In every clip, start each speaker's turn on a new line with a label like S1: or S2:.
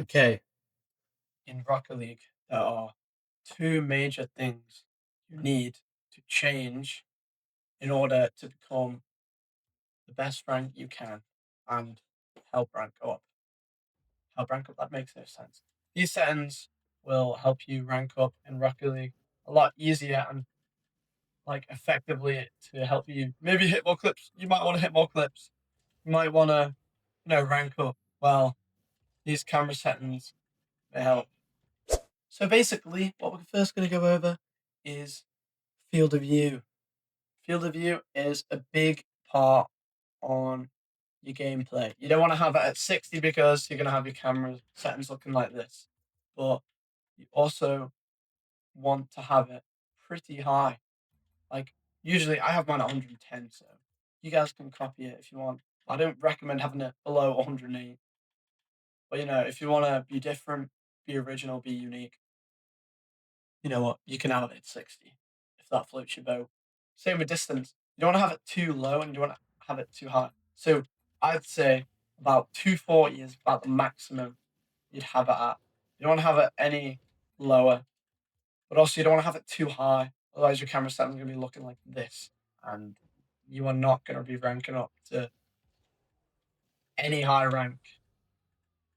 S1: Okay, in Rocket League, there are two major things you need to change in order to become the best rank you can and help rank up. Help rank up, that makes no sense. These settings will help you rank up in Rocket League a lot easier and effectively to help you maybe hit more clips. You might want to hit more clips. You might want to, rank up. Well, these camera settings may help. So basically, what we're first going to go over is field of view. Field of view is a big part on your gameplay. You don't want to have it at 60 because you're going to have your camera settings looking like this. But you also want to have it pretty high. Like, usually I have mine at 110, so you guys can copy it if you want. I don't recommend having it below 108. But, if you want to be different, be original, be unique, you know what? You can have it at 60 if that floats your boat. Same with distance. You don't want to have it too low and you don't want to have it too high. So I'd say about 240 is about the maximum you'd have it at. You don't want to have it any lower, but also you don't want to have it too high. Otherwise, your camera settings are going to be looking like this, and you are not going to be ranking up to any high rank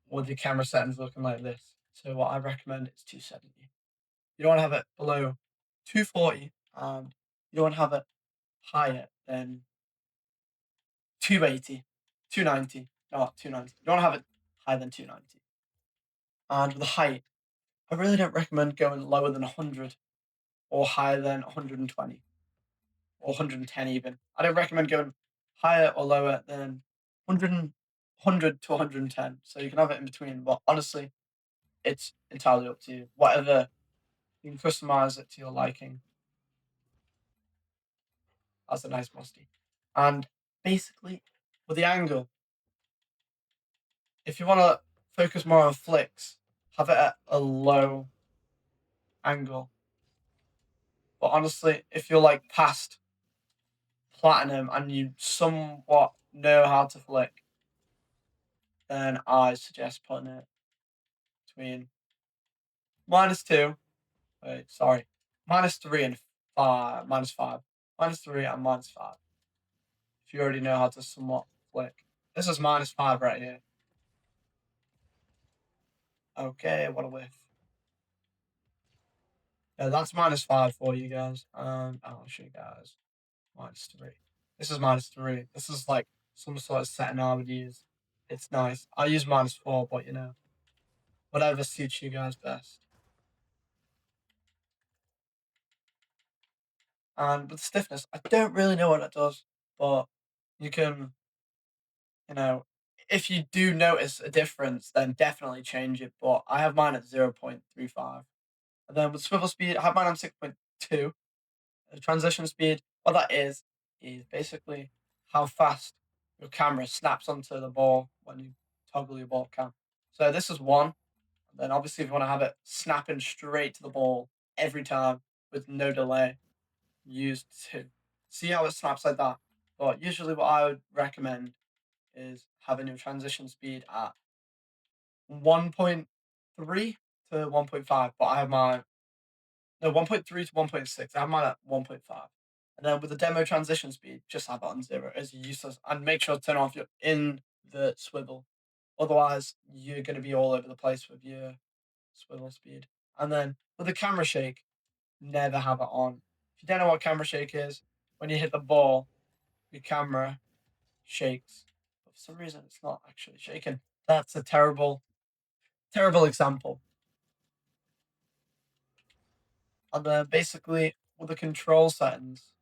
S1: with your camera settings looking like this. So what I recommend is 270. You don't want to have it below 240, and you don't want to have it higher than 280, 290, not 290. You don't want to have it higher than 290. And with the height, I really don't recommend going lower than 100 or higher than 120 or 110 even. I don't recommend going higher or lower than 100 to 110. So you can have it in between. But honestly, it's entirely up to you. Whatever, you can customize it to your liking. That's a nice musty. And basically, with the angle, if you want to focus more on flicks, have it at a low angle. But honestly, if you're like past platinum and you somewhat know how to flick, then I suggest putting it between -2. Wait, sorry, -3 and five, -5, -3 and -5. If you already know how to somewhat flick, this is -5 right here. Okay, what a whiff. Yeah, that's -5 for you guys. I'll show you guys -3. This is -3. This is like some sort of setting I would use. It's nice. I use -4, but whatever suits you guys best. And with stiffness, I don't really know what it does, but you can, you know, if you do notice a difference, then definitely change it. But I have mine at 0.35. And then with swivel speed, I have mine on 6.2. The transition speed, what that is basically how fast your camera snaps onto the ball when you toggle your ball cam. So this is one. And then obviously if you want to have it snapping straight to the ball every time with no delay, use two. See how it snaps like that. But usually what I would recommend is having your transition speed at 1.3 to 1.5. But I have my no 1.3 to 1.6. I have mine at 1.5. And then with the demo transition speed, just have it on zero as useless. And make sure to turn off your in the swivel. Otherwise, you're going to be all over the place with your swivel speed. And then with the camera shake, never have it on. If you don't know what camera shake is, when you hit the ball, your camera shakes. But for some reason, it's not actually shaking. That's a terrible, terrible example. And then basically, with the control settings,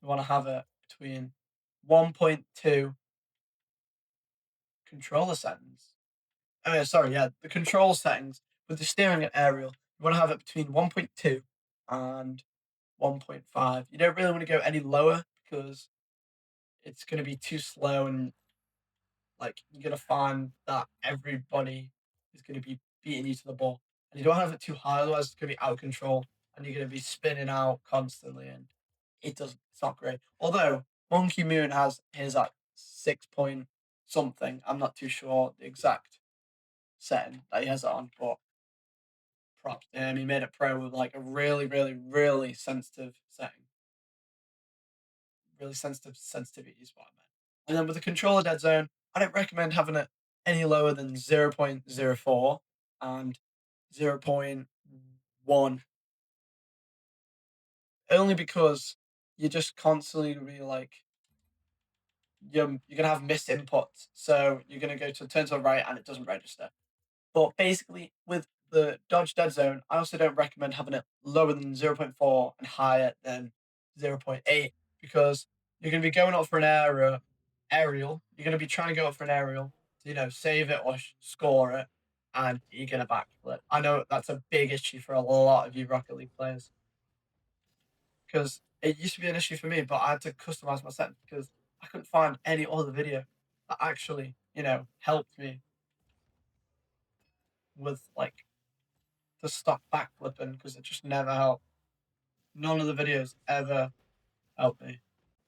S1: you want to have it between 1.2 controller settings. Oh, yeah, sorry, yeah, the control settings with the steering and aerial, you want to have it between 1.2 and 1.5. You don't really want to go any lower because it's going to be too slow and you're gonna find that everybody is gonna be beating you to the ball, and you don't have it too high, otherwise it's gonna be out of control, and you're gonna be spinning out constantly, and it's not great. Although Monkey Moon has his at 6. something. I'm not too sure the exact setting that he has it on, but props to him. He made it pro with like a really, really, really sensitive setting. Really sensitive sensitivity is what I meant. And then with the controller dead zone, I don't recommend having it any lower than 0.04 and 0.1, only because you're just constantly gonna be like you're gonna have missed inputs. So you're gonna go to turn to the right and it doesn't register. But basically, with the dodge dead zone, I also don't recommend having it lower than 0.4 and higher than 0.8 because you're going to be going up for an aerial. You're going to be trying to go up for an aerial to, save it or score it, and you're going to backflip. I know that's a big issue for a lot of you Rocket League players because it used to be an issue for me, but I had to customize my settings because I couldn't find any other video that actually, helped me with like to stop backflipping because it just never helped. None of the videos ever helped me.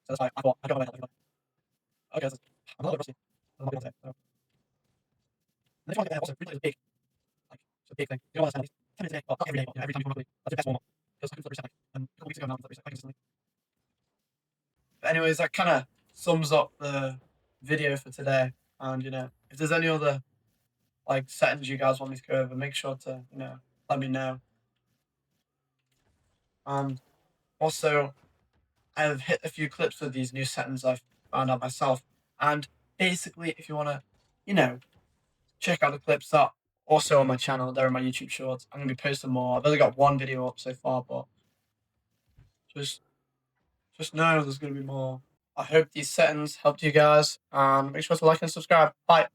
S1: So that's why I thought I don't want to help everybody. Okay, I'm a little bit rusty. I'm not going to say. So, the next one also free play is a big, like, it's a big thing. You know what I said? 10 minutes a day, well, not every day, but every time you come that's your best warm up. Because I can flip reset and a couple weeks ago now, I flip reset quite consistently. But anyways, that kind of sums up the video for today. And if there's any other like settings you guys want me to go over, make sure to let me know. And also, I've hit a few clips of these new settings I've found out myself. And basically, if you want to, check out the clips that also on my channel, they're on my YouTube shorts. I'm going to be posting more. I've only got one video up so far, but just just know there's going to be more. I hope these settings helped you guys. Make sure to like and subscribe. Bye.